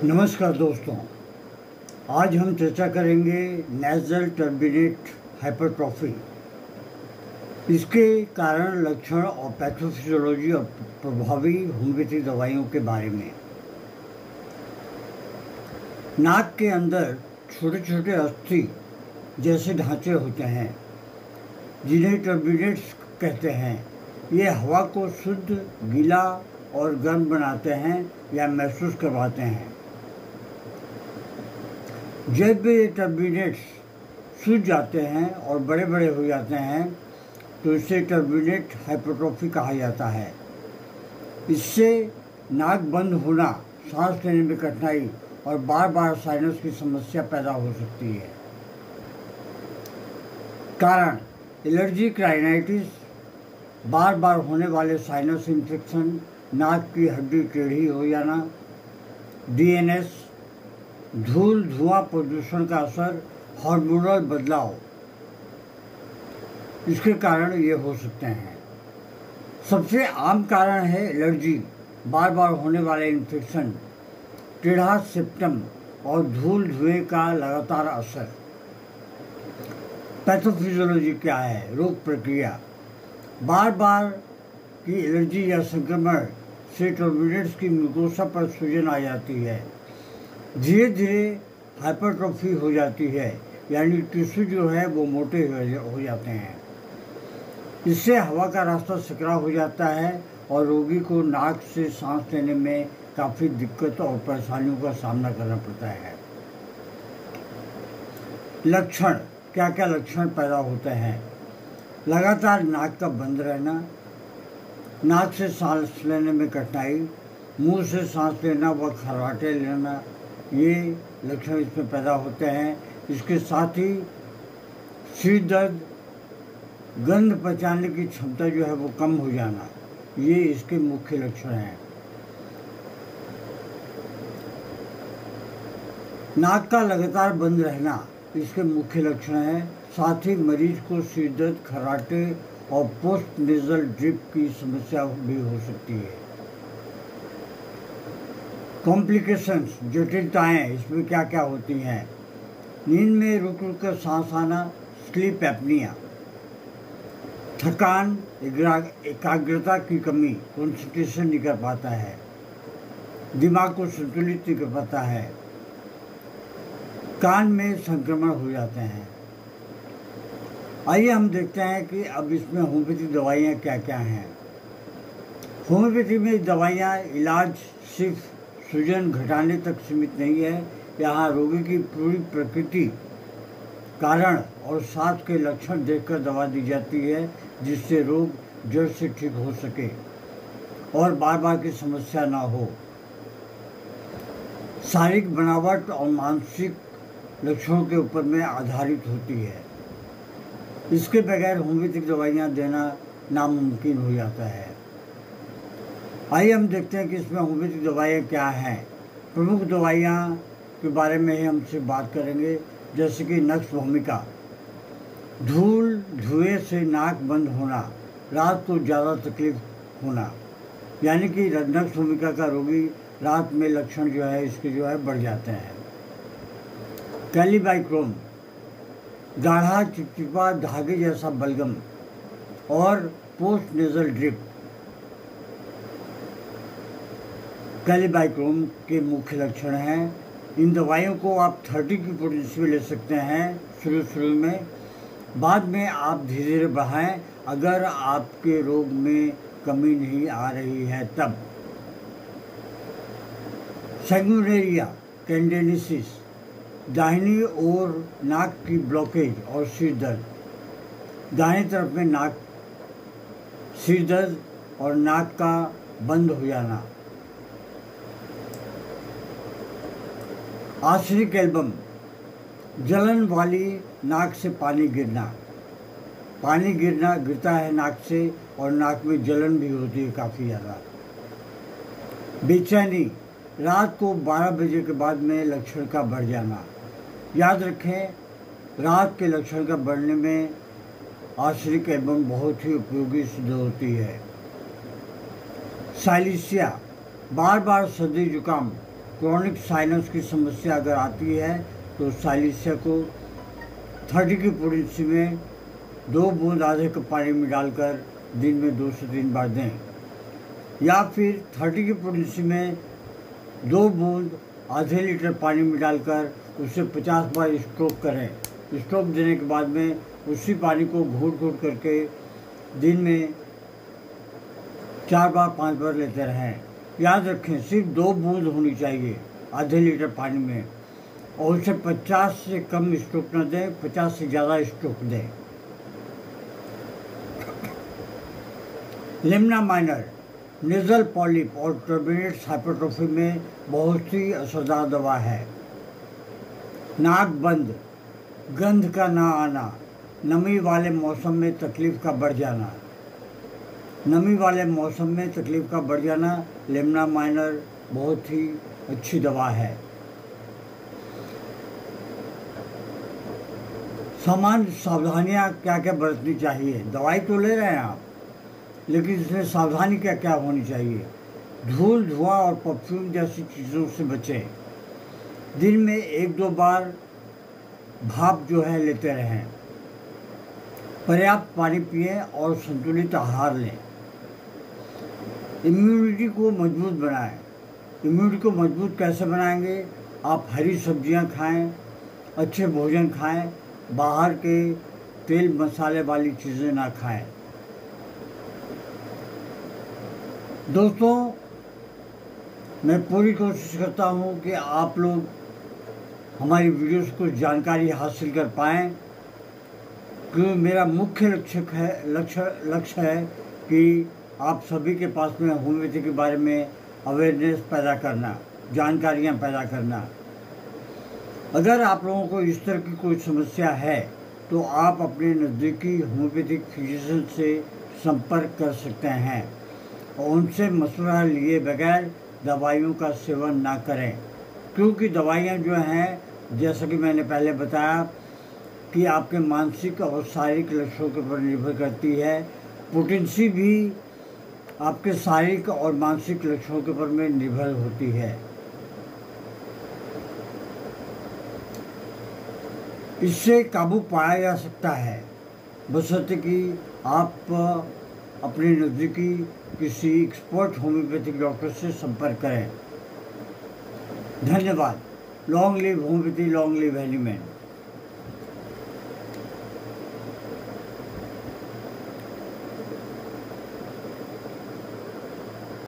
नमस्कार दोस्तों, आज हम चर्चा करेंगे नेज़ल टर्बिनेट हाइपरट्रॉफी, इसके कारण, लक्षण और पैथोफिजियोलॉजी और प्रभावी होम्योपैथी दवाइयों के बारे में। नाक के अंदर छोटे छोटे अस्थि जैसे ढांचे होते हैं जिन्हें टर्बिनेट्स कहते हैं। ये हवा को शुद्ध, गीला और गर्म बनाते हैं या महसूस करवाते हैं। जब भी ये टर्बिनेट्स सूज जाते हैं और बड़े बड़े हो जाते हैं तो इसे टर्बिनेट हाइपरट्रॉफी कहा जाता है। इससे नाक बंद होना, सांस लेने में कठिनाई और बार बार साइनस की समस्या पैदा हो सकती है। कारण: एलर्जिक राइनाइटिस, बार बार होने वाले साइनस इन्फेक्शन, नाक की हड्डी टेढ़ी हो जाना, डीएनएस, धूल धुआं प्रदूषण का असर, हार्मोनल बदलाव, इसके कारण ये हो सकते हैं। सबसे आम कारण है एलर्जी, बार बार होने वाले इन्फेक्शन, टेढ़ा सेप्टम और धूल धुएं का लगातार असर। पैथोफिजियोलॉजी क्या है? रोग प्रक्रिया: बार बार की एलर्जी या संक्रमण से टर्बिनेट्स की म्यूकोसा पर सूजन आ जाती है। धीरे धीरे हाइपरट्रॉफी हो जाती है, यानी टिश्यू जो है वो मोटे हो जाते हैं। इससे हवा का रास्ता सकरा हो जाता है और रोगी को नाक से सांस लेने में काफ़ी दिक्कत और परेशानियों का सामना करना पड़ता है। लक्षण: क्या क्या लक्षण पैदा होते हैं? लगातार नाक का बंद रहना, नाक से सांस लेने में कठिनाई, मुंह से सांस लेना व खर्राटे लेना, ये लक्षण इसमें पैदा होते हैं। इसके साथ ही सिर दर्द, गंध पहचानने की क्षमता जो है वो कम हो जाना, ये इसके मुख्य लक्षण हैं। नाक का लगातार बंद रहना इसके मुख्य लक्षण हैं। साथ ही मरीज को सिर दर्द, खर्राटे और पोस्ट नेजल ड्रिप की समस्या भी हो सकती है। कॉम्प्लिकेशंस, जटिलताएँ इसमें क्या क्या होती हैं? नींद में रुक रुक कर सांस आना, स्लीप एपनिया, थकान, एकाग्रता की कमी, कंसंट्रेशन नहीं कर पाता है, दिमाग को संतुलित नहीं कर पाता है, कान में संक्रमण हो जाते हैं। आइए हम देखते हैं कि अब इसमें होम्योपैथी दवाइयाँ क्या क्या हैं। होम्योपैथी में दवाइयाँ इलाज सिर्फ सूजन घटाने तक सीमित नहीं है। यहाँ रोगी की पूरी प्रकृति, कारण और सांस के लक्षण देखकर दवा दी जाती है, जिससे रोग जड़ से ठीक हो सके और बार बार की समस्या ना हो। शारीरिक बनावट और मानसिक लक्षणों के ऊपर में आधारित होती है। इसके बगैर होम्योपैथिक दवाइयाँ देना नामुमकिन हो जाता है। आइए हम देखते हैं कि इसमें होम्योपैथिक दवाइयाँ क्या हैं। प्रमुख दवाइयाँ के बारे में ही हमसे बात करेंगे, जैसे कि नक्स भूमिका, धूल धुएं से नाक बंद होना, रात को ज़्यादा तकलीफ होना, यानी कि नक्स भूमिका का रोगी रात में लक्षण जो है इसके जो है बढ़ जाते हैं। कैलिबाइक्रोम, गाढ़ा चिपचिपा धागे जैसा बलगम और पोस्ट नेजल ड्रिप, कैलिबाइक्रोम के मुख्य लक्षण हैं। इन दवाइयों को आप 30 की पोटेंसी में ले सकते हैं शुरू में, बाद में आप धीरे धीरे बढ़ाएं अगर आपके रोग में कमी नहीं आ रही है तब। सैंगुइनेरिया कैंडेनेसिस, दाहिनी ओर नाक की ब्लॉकेज और सिर दर्द, दाहिनी तरफ में नाक, सिर दर्द और नाक का बंद हो जाना। आर्सेनिक एल्बम, जलन वाली नाक से पानी गिरता है नाक से और नाक में जलन भी होती है काफ़ी ज़्यादा। बेचैनी, रात को 12 बजे के बाद में लक्षण का बढ़ जाना। याद रखें, रात के लक्षण का बढ़ने में आर्सेनिक एल्बम बहुत ही उपयोगी सिद्ध होती है। साइलिसिया, बार बार सर्दी जुकाम, क्रॉनिक साइनस की समस्या अगर आती है तो साइलिसिया को 30 की पोटेंसी में 2 बूंद आधे कप पानी में डालकर दिन में 2 से 3 बार दें, या फिर 30 की पोटेंसी में 2 बूंद आधे लीटर पानी में डालकर उसे 50 बार स्ट्रोक करें। स्ट्रोक देने के बाद में उसी पानी को घूट घूट करके दिन में 4 बार 5 बार लेते रहें। याद रखें, सिर्फ 2 बूंद होनी चाहिए आधे लीटर पानी में, और उसे 50 से कम स्ट्रोक न दें, 50 से ज़्यादा स्ट्रोक दें। लिम्ना माइनर नेज़ल पॉलिप और टर्बिनेट्स हाइपरट्रोफी में बहुत ही असरदार दवा है। नाक बंद, गंध का ना आना, नमी वाले मौसम में तकलीफ का बढ़ जाना, नमी वाले मौसम में तकलीफ का बढ़ जाना, लिम्ना माइनर बहुत ही अच्छी दवा है। सामान्य सावधानियाँ क्या क्या बरतनी चाहिए? दवाई तो ले रहे हैं आप, लेकिन इसमें सावधानी क्या क्या होनी चाहिए? धूल, धुआं और परफ्यूम जैसी चीज़ों से बचें। दिन में 1-2 बार भाप जो है लेते रहें। पर्याप्त पानी पिएं और संतुलित आहार लें। इम्यूनिटी को मजबूत बनाएं। इम्यूनिटी को मजबूत कैसे बनाएंगे? आप हरी सब्जियां खाएं, अच्छे भोजन खाएं, बाहर के तेल मसाले वाली चीज़ें ना खाएं। दोस्तों, मैं पूरी कोशिश करता हूं कि आप लोग हमारी वीडियोस को जानकारी हासिल कर पाएँ, क्योंकि मेरा मुख्य लक्ष्य है कि आप सभी के पास में होम्योपैथी के बारे में अवेयरनेस पैदा करना, जानकारियाँ पैदा करना। अगर आप लोगों को इस तरह की कोई समस्या है तो आप अपने नज़दीकी होम्योपैथिक फिजिशियन से संपर्क कर सकते हैं और उनसे मशवरा लिए बगैर दवाइयों का सेवन ना करें, क्योंकि दवाइयाँ जो हैं, जैसा कि मैंने पहले बताया कि आपके मानसिक और शारीरिक लक्ष्यों के ऊपर निर्भर करती है। पोटेंसी भी आपके शारीरिक और मानसिक लक्ष्यों के ऊपर में निर्भर होती है। इससे काबू पाया जा सकता है, बशर्ते कि आप अपने नज़दीकी किसी एक्सपर्ट होम्योपैथिक डॉक्टर से संपर्क करें। धन्यवाद। Long live homeopathy, long live element.